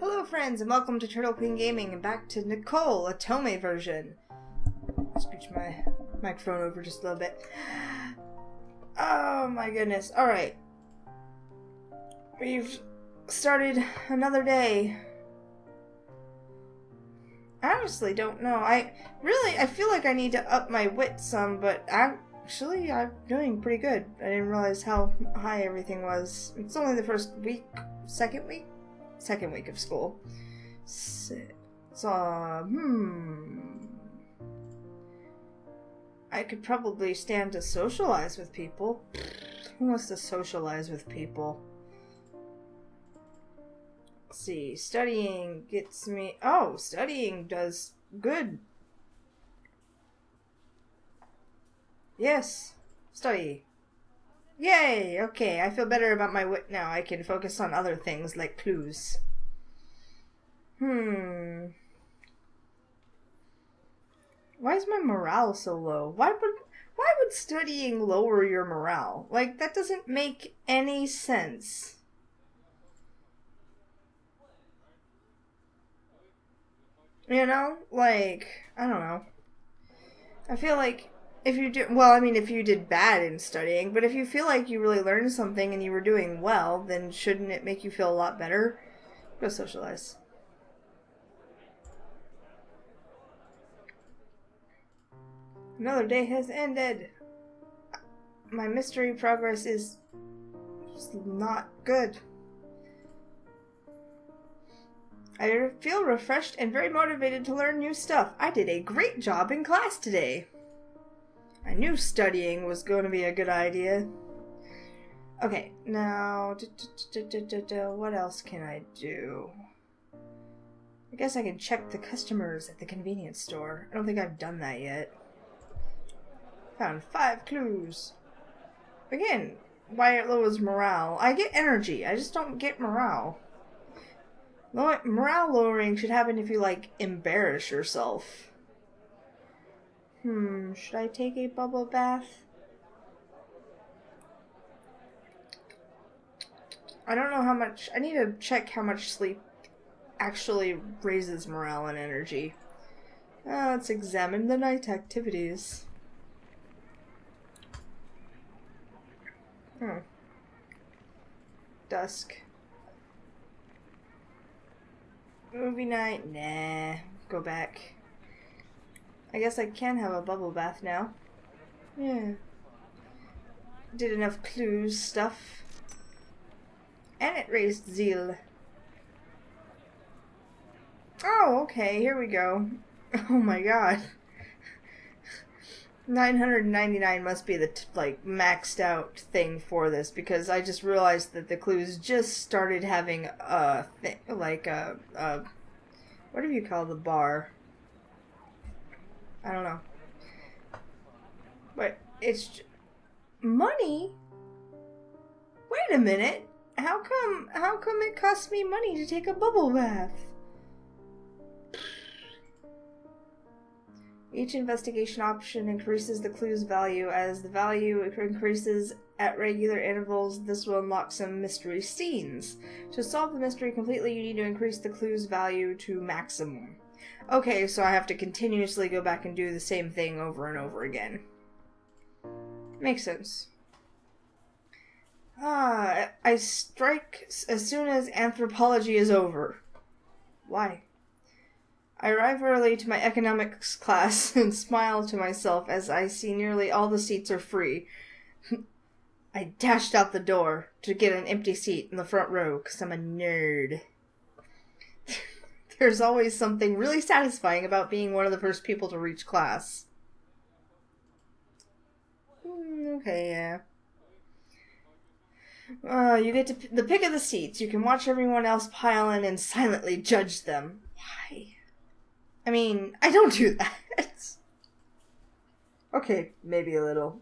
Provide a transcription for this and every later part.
Hello friends and welcome to TurtleQueenGaming and back to Nicole, a Tome version. Scooch my microphone over just a little bit. Oh my goodness. Alright. We've started another day. I honestly don't know. I feel like I need to up my wit some, but actually I'm doing pretty good. I didn't realize how high everything was. It's only the first week, second week of school. So, I could probably stand to socialize with people. Who wants to socialize with people? Let's see, studying gets me... Oh, studying does good. Yes, study. Yay! Okay, I feel better about my wit now. I can focus on other things like clues. Why is my morale so low? Why would studying lower your morale? Like, that doesn't make any sense. You know? Like, I don't know. I feel like if you do, well, I mean, if you did bad in studying, but if you feel like you really learned something and you were doing well, then shouldn't it make you feel a lot better? Go socialize. Another day has ended. My mystery progress is not good. I feel refreshed and very motivated to learn new stuff. I did a great job in class today. I knew studying was going to be a good idea. Okay, now, what else can I do? I guess I can check the customers at the convenience store. I don't think I've done that yet. Found 5 clues. Again, why it lowers morale? I get energy, I just don't get morale. Morale lowering should happen if you, like, embarrass yourself. Should I take a bubble bath? I don't know how much... I need to check how much sleep actually raises morale and energy. Let's examine the night activities. Dusk. Movie night? Nah. Go back. I guess I can have a bubble bath now. Yeah. Did enough clues stuff. And it raised zeal. Oh, okay, here we go. Oh my god. 999 must be the, maxed out thing for this, because I just realized that the clues just started having a thing, what do you call the bar? I don't know. But it's money? Wait a minute. How come it costs me money to take a bubble bath? Each investigation option increases the clue's value. As the value increases at regular intervals, this will unlock some mystery scenes. To solve the mystery completely, you need to increase the clue's value to maximum. Okay, so I have to continuously go back and do the same thing over and over again. Makes sense. I strike as soon as anthropology is over. Why? I arrive early to my economics class and smile to myself as I see nearly all the seats are free. I dashed out the door to get an empty seat in the front row because I'm a nerd. There's always something really satisfying about being one of the first people to reach class. Okay, yeah. You get to the pick of the seats. You can watch everyone else pile in and silently judge them. Why? I mean, I don't do that. Okay, maybe a little.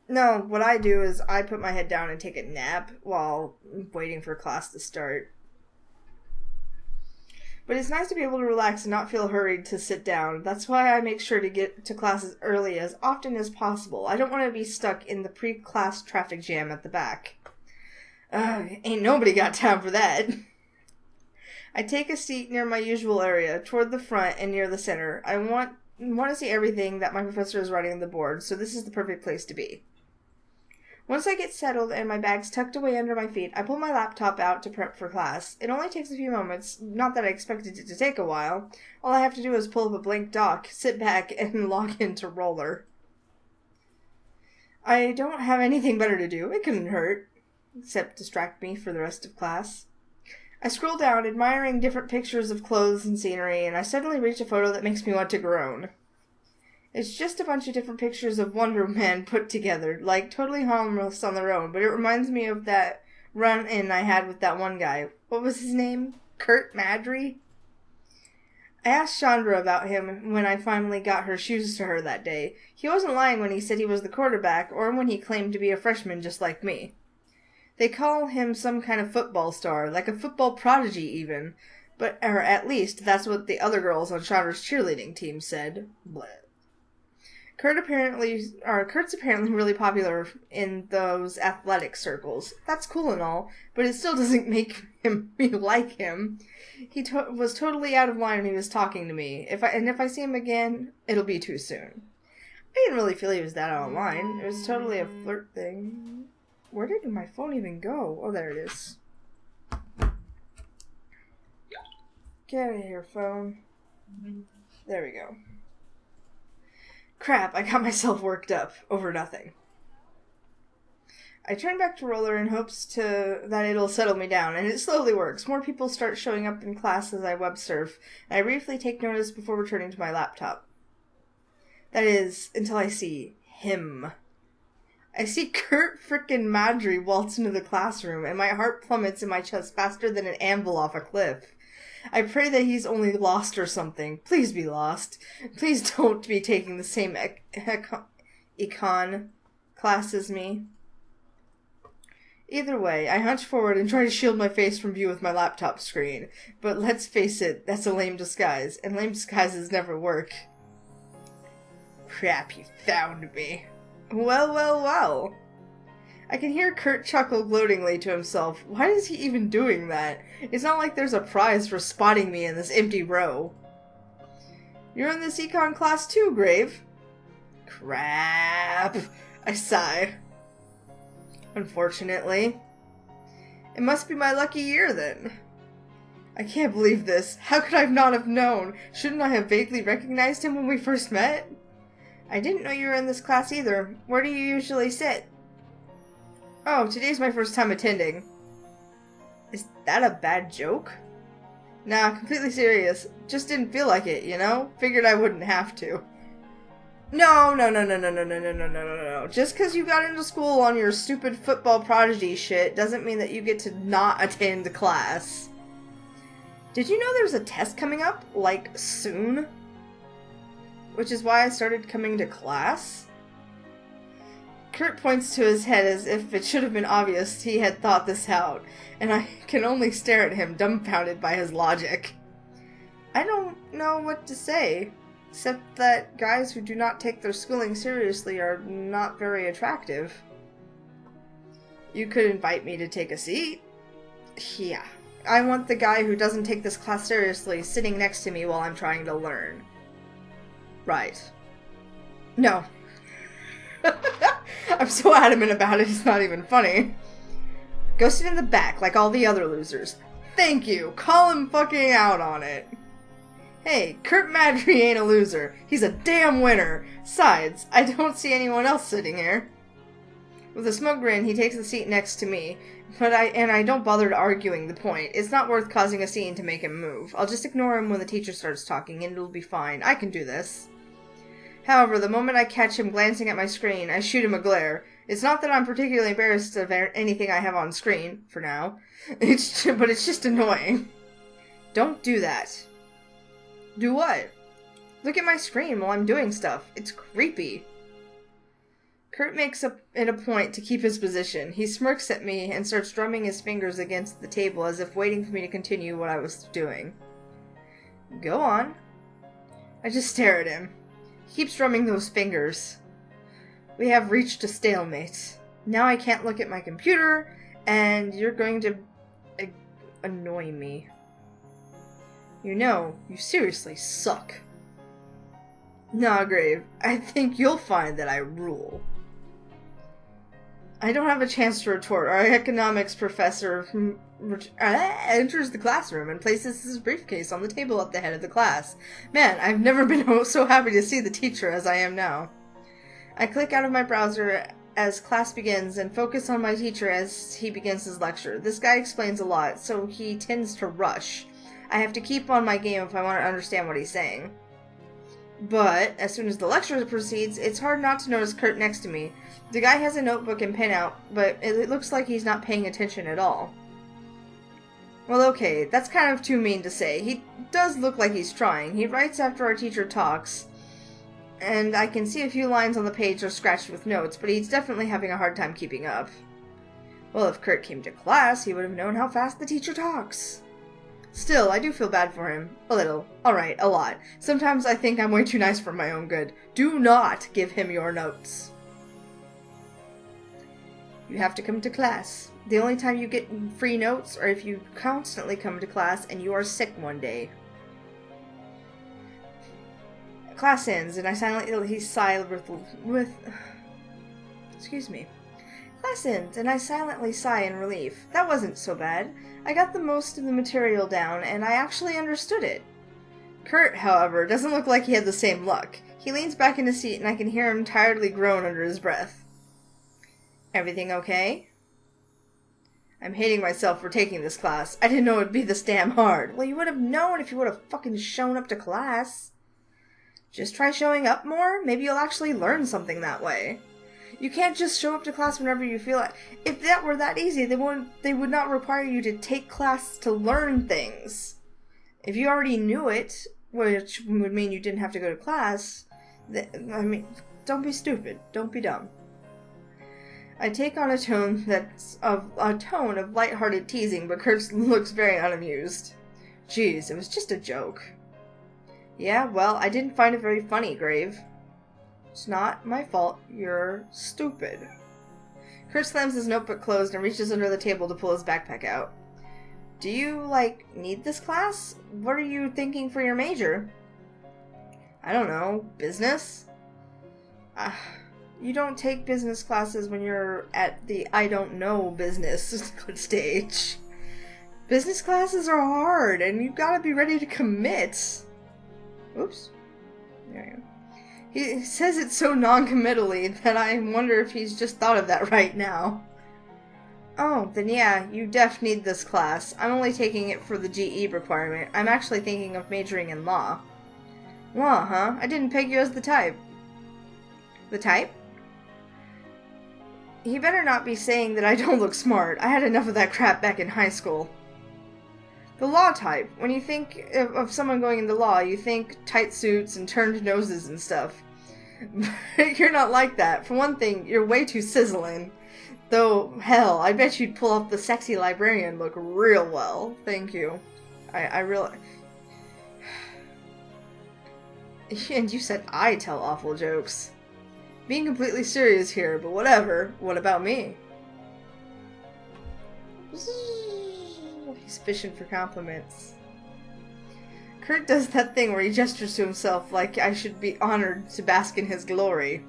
No, what I do is I put my head down and take a nap while waiting for class to start. But it's nice to be able to relax and not feel hurried to sit down. That's why I make sure to get to classes early as often as possible. I don't want to be stuck in the pre-class traffic jam at the back. Ain't nobody got time for that. I take a seat near my usual area, toward the front and near the center. I want to see everything that my professor is writing on the board, so this is the perfect place to be. Once I get settled and my bag's tucked away under my feet, I pull my laptop out to prep for class. It only takes a few moments, not that I expected it to take a while. All I have to do is pull up a blank doc, sit back, and log into Roller. I don't have anything better to do. It couldn't hurt, except distract me for the rest of class. I scroll down, admiring different pictures of clothes and scenery, and I suddenly reach a photo that makes me want to groan. It's just a bunch of different pictures of Wonder Man put together, like totally harmless on their own, but it reminds me of that run-in I had with that one guy. What was his name? Kurt Madry? I asked Chandra about him when I finally got her shoes to her that day. He wasn't lying when he said he was the quarterback, or when he claimed to be a freshman just like me. They call him some kind of football star, like a football prodigy even, or at least that's what the other girls on Chandra's cheerleading team said. Bleh. Kurt's apparently really popular in those athletic circles. That's cool and all, but it still doesn't make me like him. He was totally out of line when he was talking to me. If I see him again, it'll be too soon. I didn't really feel he was that out of line. It was totally a flirt thing. Where did my phone even go? Oh, there it is. Get out of here, phone. There we go. Crap, I got myself worked up over nothing. I turn back to Roller in hopes that it'll settle me down, and it slowly works. More people start showing up in class as I web surf, and I briefly take notice before returning to my laptop. That is, until I see him. I see Kurt frickin' Madry waltz into the classroom, and my heart plummets in my chest faster than an anvil off a cliff. I pray that he's only lost or something. Please be lost. Please don't be taking the same econ class as me. Either way, I hunch forward and try to shield my face from view with my laptop screen. But let's face it, that's a lame disguise, and lame disguises never work. Crap, you found me. Well, well, well. I can hear Kurt chuckle gloatingly to himself. Why is he even doing that? It's not like there's a prize for spotting me in this empty row. You're in this econ class too, Grave. Crap. I sigh. Unfortunately. It must be my lucky year, then. I can't believe this. How could I not have known? Shouldn't I have vaguely recognized him when we first met? I didn't know you were in this class either. Where do you usually sit? Oh, today's my first time attending. Is that a bad joke? Nah, completely serious. Just didn't feel like it, you know? Figured I wouldn't have to. No. Just because you got into school on your stupid football prodigy shit doesn't mean that you get to not attend class. Did you know there's a test coming up? Like, soon? Which is why I started coming to class? Kurt points to his head as if it should have been obvious he had thought this out, and I can only stare at him, dumbfounded by his logic. I don't know what to say, except that guys who do not take their schooling seriously are not very attractive. You could invite me to take a seat. Yeah, I want the guy who doesn't take this class seriously sitting next to me while I'm trying to learn. Right. No. I'm so adamant about it, it's not even funny. Go sit in the back like all the other losers. Thank you. Call him fucking out on it. Hey, Kurt Madry ain't a loser. He's a damn winner. Besides, I don't see anyone else sitting here. With a smug grin, he takes the seat next to me, but I don't bother to arguing the point. It's not worth causing a scene to make him move. I'll just ignore him when the teacher starts talking, and it'll be fine. I can do this. However, the moment I catch him glancing at my screen, I shoot him a glare. It's not that I'm particularly embarrassed of anything I have on screen, for now. But it's just annoying. Don't do that. Do what? Look at my screen while I'm doing stuff. It's creepy. Kurt makes it a point to keep his position. He smirks at me and starts drumming his fingers against the table as if waiting for me to continue what I was doing. Go on. I just stare at him. He keeps drumming those fingers. We have reached a stalemate. Now I can't look at my computer, and you're going to annoy me. You know, you seriously suck. Nah, Grave, I think you'll find that I rule. I don't have a chance to retort. Our economics professor enters the classroom and places his briefcase on the table at the head of the class. Man, I've never been so happy to see the teacher as I am now. I click out of my browser as class begins and focus on my teacher as he begins his lecture. This guy explains a lot, so he tends to rush. I have to keep on my game if I want to understand what he's saying. But, as soon as the lecture proceeds, it's hard not to notice Kurt next to me. The guy has a notebook and pen out, but it looks like he's not paying attention at all. Well, okay, that's kind of too mean to say. He does look like he's trying. He writes after our teacher talks, and I can see a few lines on the page are scratched with notes, but he's definitely having a hard time keeping up. Well, if Kurt came to class, he would have known how fast the teacher talks. Still, I do feel bad for him. A little. Alright, a lot. Sometimes I think I'm way too nice for my own good. Do not give him your notes. You have to come to class. The only time you get free notes are if you constantly come to class and you are sick one day. Class ends, and I silently sigh with excuse me. Class ends, and I silently sigh in relief. That wasn't so bad. I got the most of the material down, and I actually understood it. Kurt, however, doesn't look like he had the same luck. He leans back in his seat, and I can hear him tiredly groan under his breath. Everything okay? I'm hating myself for taking this class. I didn't know it'd be this damn hard. Well, you would have known if you would have fucking shown up to class. Just try showing up more. Maybe you'll actually learn something that way. You can't just show up to class whenever you feel like. If that were that easy, they would not require you to take class to learn things. If you already knew it, which would mean you didn't have to go to class, don't be stupid. Don't be dumb. I take on a tone of lighthearted teasing, but Kurt looks very unamused. Jeez, it was just a joke. Yeah, well, I didn't find it very funny, Grave. It's not my fault. You're stupid. Kurt slams his notebook closed and reaches under the table to pull his backpack out. Do you, need this class? What are you thinking for your major? I don't know. Business? You don't take business classes when you're at the I don't know business stage. Business classes are hard, and you've got to be ready to commit. Oops. There you go. He says it so non-committally that I wonder if he's just thought of that right now. Oh, then yeah, you def need this class. I'm only taking it for the GE requirement. I'm actually thinking of majoring in law. Law, huh? I didn't peg you as the type. The type? He better not be saying that I don't look smart. I had enough of that crap back in high school. The law type. When you think of someone going into law, you think tight suits and turned noses and stuff. But you're not like that. For one thing, you're way too sizzling. Though, hell, I bet you'd pull off the sexy librarian look real well. Thank you. I really... And you said I tell awful jokes. Being completely serious here, but whatever. What about me? He's fishing for compliments. Kurt does that thing where he gestures to himself like I should be honored to bask in his glory.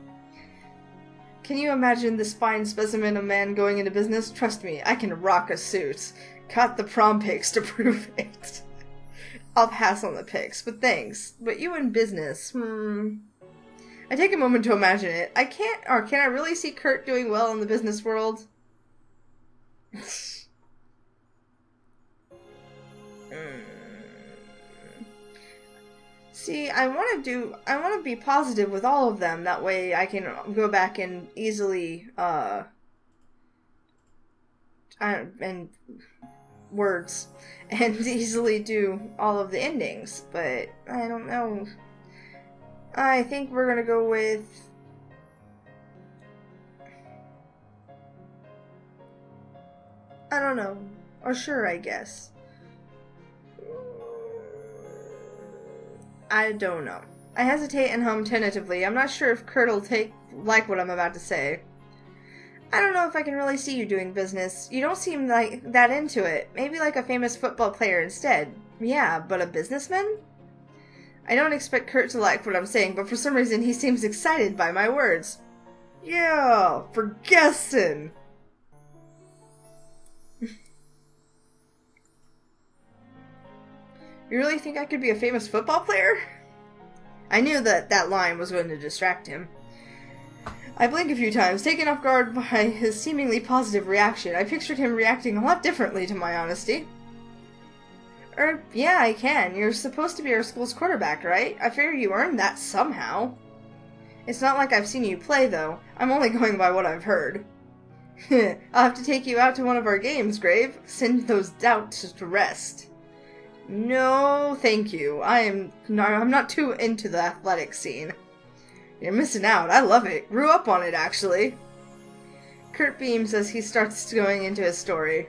Can you imagine this fine specimen of man going into business? Trust me, I can rock a suit. Got the prom pics to prove it. I'll pass on the pics, but thanks. But you in business, I take a moment to imagine it. Can I really see Kurt doing well in the business world? See, I want to be positive with all of them. That way I can go back and easily, and words, and easily do all of the endings. But I don't know. I think we're gonna go with... I don't know. Or sure, I guess. I don't know. I hesitate and hum tentatively. I'm not sure if Kurt'll like what I'm about to say. I don't know if I can really see you doing business. You don't seem like that into it. Maybe like a famous football player instead. Yeah, but a businessman? I don't expect Kurt to like what I'm saying, but for some reason he seems excited by my words. Yeah, for guessing. You really think I could be a famous football player? I knew that that line was going to distract him. I blinked a few times, taken off guard by his seemingly positive reaction. I pictured him reacting a lot differently to my honesty. Yeah, I can. You're supposed to be our school's quarterback, right? I figure you earned that somehow. It's not like I've seen you play, though. I'm only going by what I've heard. I'll have to take you out to one of our games, Grave. Send those doubts to rest. No, thank you. I'm not too into the athletic scene. You're missing out. I love it. Grew up on it, actually. Kurt beams as he starts going into his story.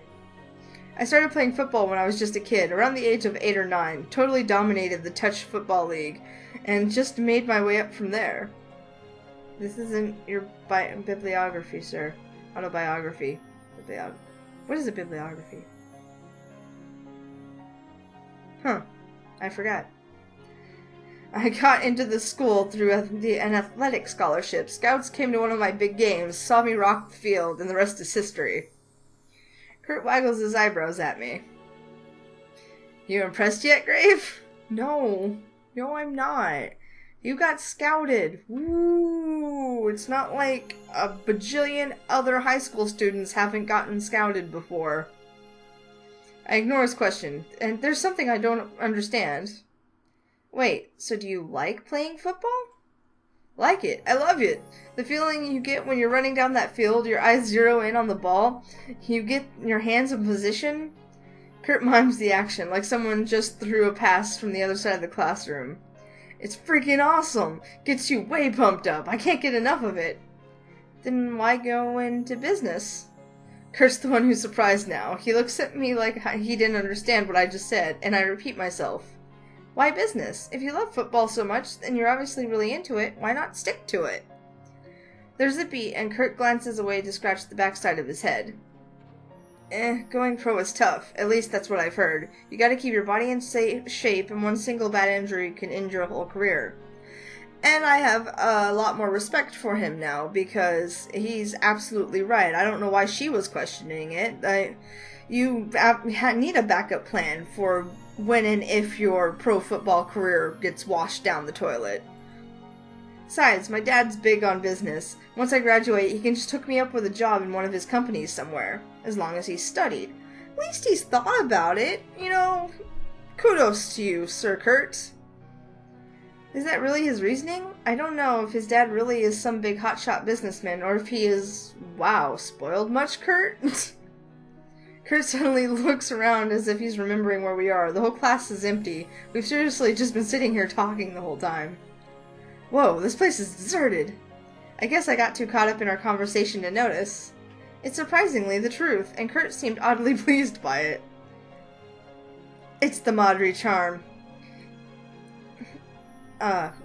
I started playing football when I was just a kid, around the age of 8 or 9. Totally dominated the touch football league, and just made my way up from there. This isn't your bibliography, sir. Autobiography. What is a bibliography? Huh. I forgot. I got into the school through an athletic scholarship. Scouts came to one of my big games, saw me rock the field, and the rest is history. Kurt waggles his eyebrows at me. You impressed yet, Grave? No. No, I'm not. You got scouted. Woo! It's not like a bajillion other high school students haven't gotten scouted before. I ignore his question, and there's something I don't understand. Wait, so do you like playing football? Like it. I love it. The feeling you get when you're running down that field, your eyes zero in on the ball, you get your hands in position. Kurt mimes the action, like someone just threw a pass from the other side of the classroom. It's freaking awesome. Gets you way pumped up. I can't get enough of it. Then why go into business? Kurt's the one who's surprised now. He looks at me like he didn't understand what I just said, and I repeat myself. Why business? If you love football so much, then you're obviously really into it. Why not stick to it? There's a beat, and Kurt glances away to scratch the backside of his head. Going pro is tough. At least that's what I've heard. You gotta keep your body in shape, and one single bad injury can end your whole career. And I have a lot more respect for him now, because he's absolutely right. I don't know why she was questioning it. You need a backup plan for when and if your pro football career gets washed down the toilet. Besides, my dad's big on business. Once I graduate, he can just hook me up with a job in one of his companies somewhere, as long as he's studied. At least he's thought about it. You know, kudos to you, Sir Kurt. Is that really his reasoning? I don't know if his dad really is some big hotshot businessman, or if he is, wow, spoiled much, Kurt? Kurt suddenly looks around as if he's remembering where we are. The whole class is empty. We've seriously just been sitting here talking the whole time. Whoa, this place is deserted. I guess I got too caught up in our conversation to notice. It's surprisingly the truth, and Kurt seemed oddly pleased by it. It's the Madri charm.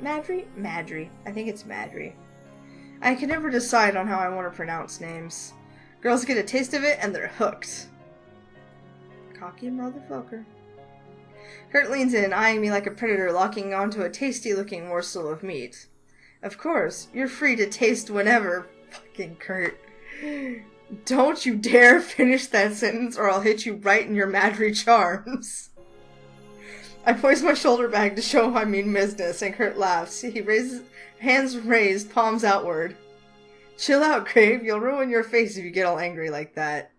Madri? Madri. I think it's Madri. I can never decide on how I want to pronounce names. Girls get a taste of it and they're hooked. Cocky motherfucker. Kurt leans in, eyeing me like a predator locking onto a tasty-looking morsel of meat. Of course, you're free to taste whenever. Fucking Kurt. Don't you dare finish that sentence or I'll hit you right in your Madri charms. I poise my shoulder bag to show I mean business, and Kurt laughs. He raises, hands raised, palms outward. Chill out, Grave. You'll ruin your face if you get all angry like that.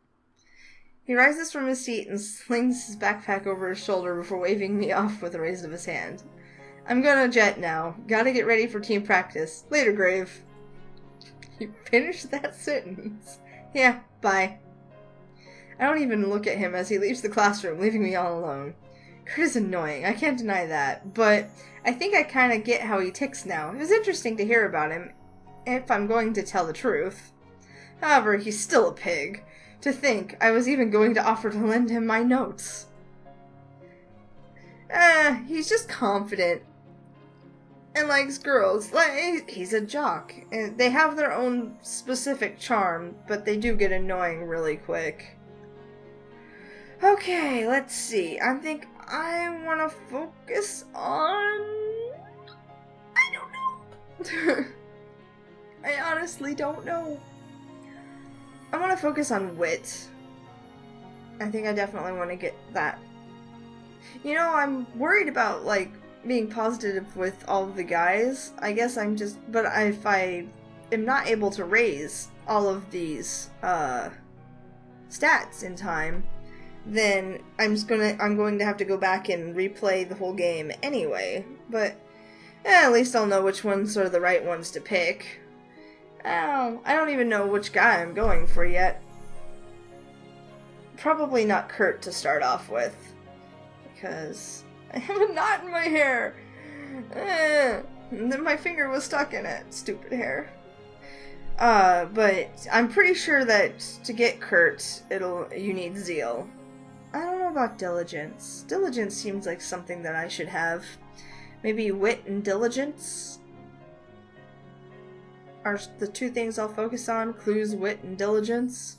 He rises from his seat and slings his backpack over his shoulder before waving me off with a raise of his hand. I'm gonna jet now. Gotta get ready for team practice. Later, Grave. You finished that sentence. Yeah, bye. I don't even look at him as he leaves the classroom, leaving me all alone. Kurt is annoying, I can't deny that, but I think I kinda get how he ticks now. It was interesting to hear about him, if I'm going to tell the truth. However, he's still a pig. To think I was even going to offer to lend him my notes. He's just confident. and likes girls. Like, he's a jock. And they have their own specific charm, but they do get annoying really quick. Okay, let's see. I think I want to focus on... I don't know. I honestly don't know. I want to focus on wit. I think I definitely want to get that. You know, I'm worried about, like, being positive with all of the guys. I guess I'm just... But if I am not able to raise all of these, stats in time, then I'm going to have to go back and replay the whole game anyway. But, at least I'll know which ones are the right ones to pick. I don't even know which guy I'm going for yet. Probably not Kurt to start off with, because I have a knot in my hair. And then my finger was stuck in it. Stupid hair. But I'm pretty sure that to get Kurt, you need zeal. I don't know about diligence. Diligence seems like something that I should have. Maybe wit and diligence are the two things I'll focus on. Clues, wit, and diligence.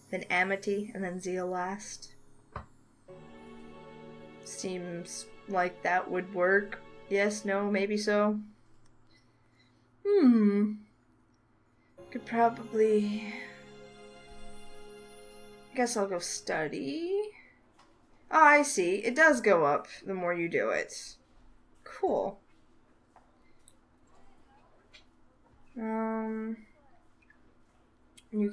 Then amity, and then zeal last. Seems like that would work. Yes, no, maybe so. Could probably... Guess I'll go study. Oh, I see. It does go up the more you do it. Cool. You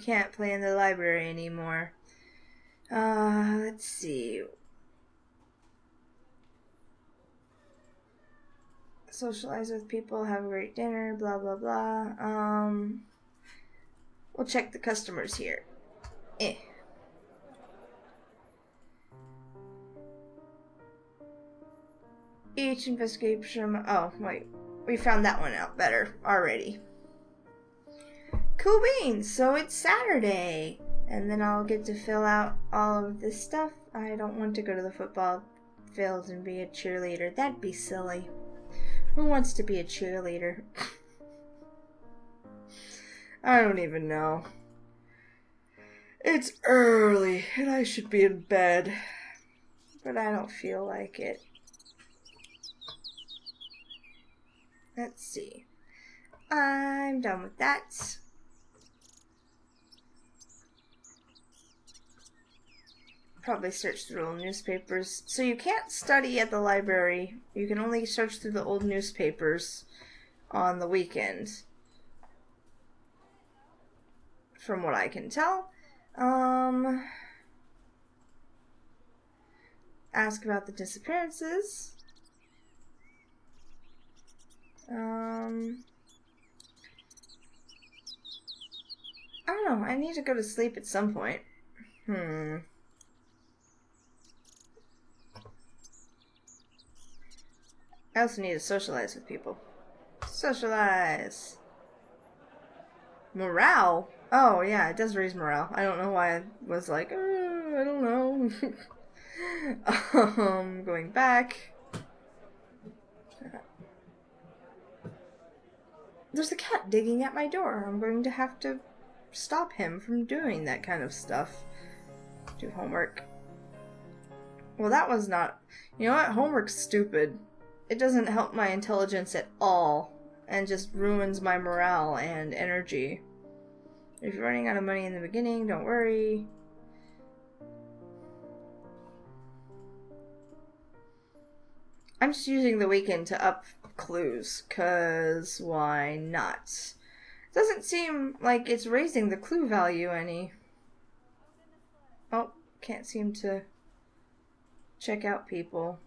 can't play in the library anymore. Let's see. Socialize with people, have a great dinner, blah, blah, blah. We'll check the customers here. Each investigation... Oh, wait. We found that one out better already. Cool beans! So it's Saturday! And then I'll get to fill out all of this stuff. I don't want to go to the football field and be a cheerleader. That'd be silly. Who wants to be a cheerleader? I don't even know. It's early, and I should be in bed. But I don't feel like it. Let's see. I'm done with that. Probably search through old newspapers. So you can't study at the library. You can only search through the old newspapers on the weekend. From what I can tell. Ask about the disappearances. I don't know. I need to go to sleep at some point. I also need to socialize with people. Socialize. Morale? Oh, yeah, it does raise morale. I don't know why I was like, I don't know. Going back. There's a cat digging at my door. I'm going to have to stop him from doing that kind of stuff. Do homework. Well, that was not... You know what? Homework's stupid. It doesn't help my intelligence at all. And just ruins my morale and energy. If you're running out of money in the beginning, don't worry. I'm just using the weekend to up clues, cause why not? Doesn't seem like it's raising the clue value any. Oh, can't seem to check out people.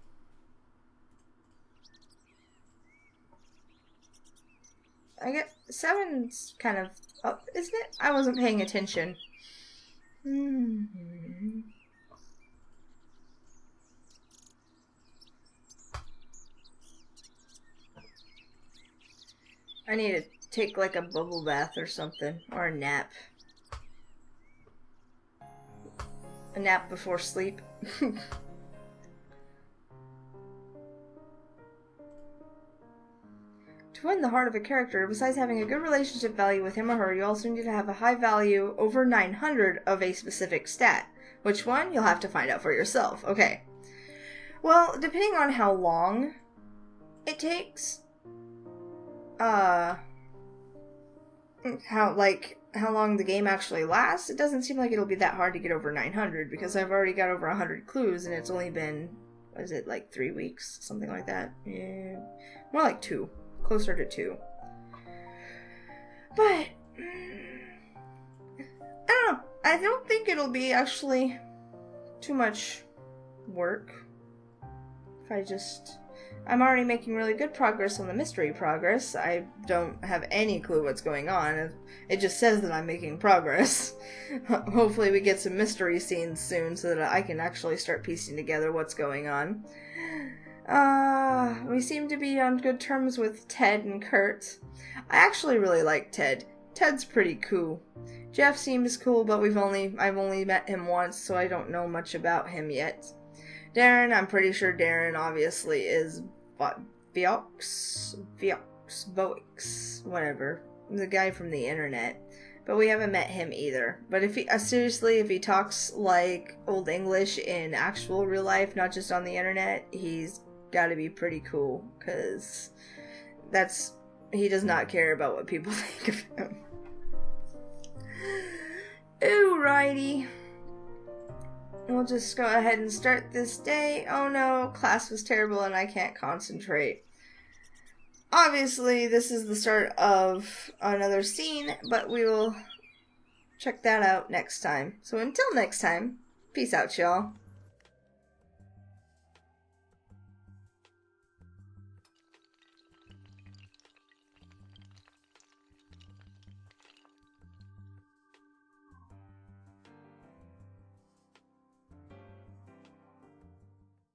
I get 7's kind of up, isn't it? I wasn't paying attention. I need to take like a bubble bath or something, or a nap. A nap before sleep. To win the heart of a character, besides having a good relationship value with him or her, you also need to have a high value over 900 of a specific stat. Which one? You'll have to find out for yourself. Okay. Well, depending on how long it takes, how long the game actually lasts, it doesn't seem like it'll be that hard to get over 900 because I've already got over 100 clues and it's only been, what is it, like 3 weeks? Something like that. Yeah. More like 2. Closer to 2. But I don't know. I don't think it'll be actually too much work. I'm already making really good progress on the mystery progress. I don't have any clue what's going on. It just says that I'm making progress. Hopefully we get some mystery scenes soon so that I can actually start piecing together what's going on. We seem to be on good terms with Ted and Kurt. I actually really like Ted. Ted's pretty cool. Jeff seems cool, but I've only met him once, so I don't know much about him yet. Darren, I'm pretty sure Darren obviously is Voix, whatever, the guy from the internet. But we haven't met him either. But if he talks like Old English in actual real life, not just on the internet, he's gotta be pretty cool, because he does not care about what people think of him. Alrighty. We'll just go ahead and start this day. Oh no, class was terrible and I can't concentrate. Obviously, this is the start of another scene, but we will check that out next time. So until next time, peace out, y'all.